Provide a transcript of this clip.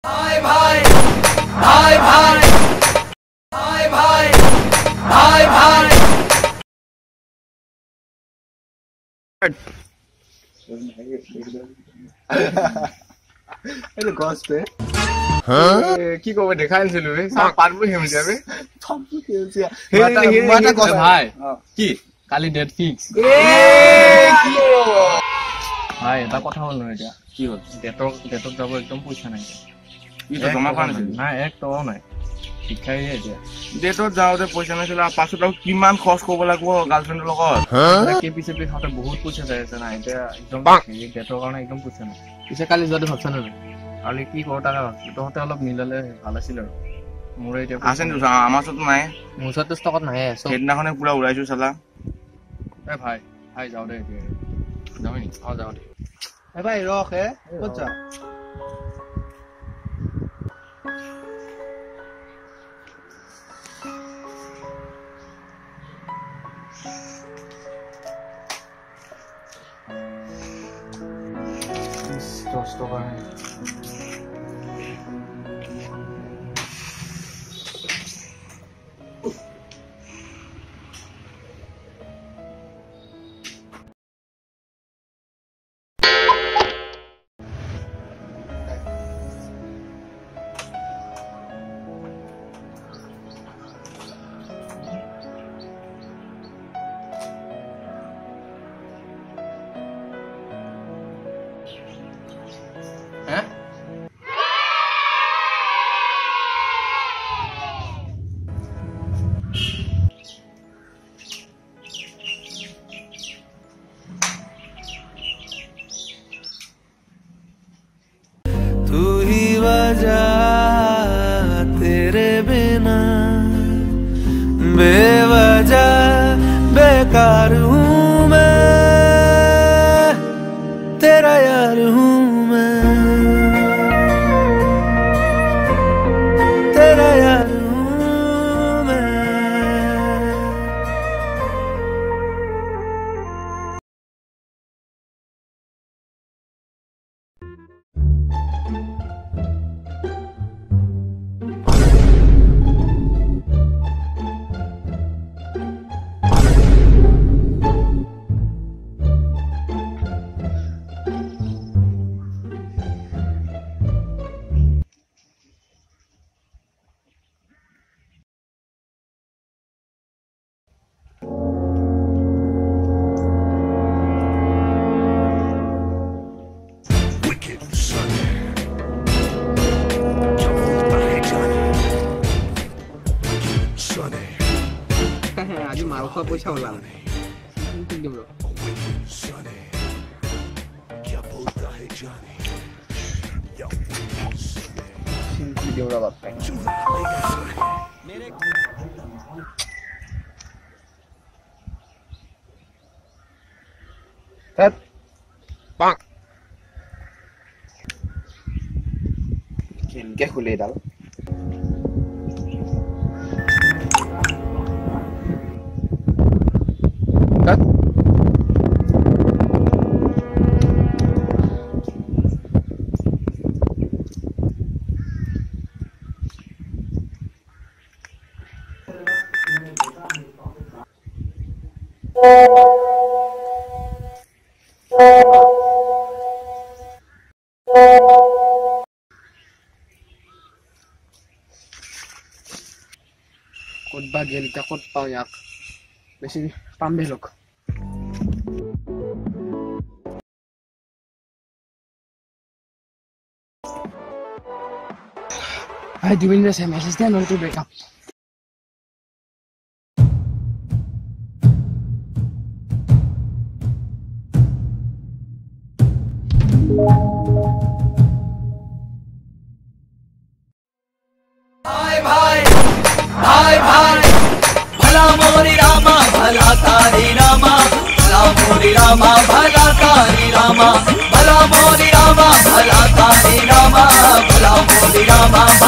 भाई भाई भाई भाई भाई भाई भाई भाई Hello, Gospe. কি কবে দেখাইছিলো বে সব পারবো হেম যাবে পারবো হেম যা মাটা কষ্ট ভাই কি কালি ডেট ফিক্স কি ভাই এটা কথা হল না এটা কি হল ডেটত যাব একদম পয়সা নাই কি তো জমা পান না এক তো নাই শিক্ষাই এতিয়া ডেটত যাওতে পয়সা নাছিল পাছত কিমান খৰচ কৰিব লাগিব গাৰ্লফ্ৰেণ্ডৰ লগত কেপিচিপি খাতে বহুত পইচা যায় আছে না এতিয়া একদম ডেটৰ কাৰণে একদম পইচা নাই পিছে কালি যোৱাটো ভাবছ না কালি কি কৰ টাকা ভাবছ তহঁতে অলপ মিলালে ভাল আছিল আৰু মোৰ এতিয়া আছে নি আমাৰ ওচৰত নাই মোৰ ওচৰত ষ্টকত নাই সেইদিনাখনে পুৰা উৰাইছো চালা এ ভাই ভাই যাও দে এতিয়া যাও নি যাও দে এ ভাই ৰখ এ ক'ত যা Что तू ही वजह तेरे बिना बेवजह बेकार हूँ मैं तेरा यार हूँ मैं तेरा यार हूँ मैं आज मारो का पैसा होला क्या खुले डाल Kod bagel ka kod payak. Besi pambelok. I do in the same as then on to break up. भाई भाई भाई भाई भला मोरी रामा भला तारी रामा भला मोरी रामा भला तारी रामा भला मोरी रामा भला तारी रामा भला मोरी रामा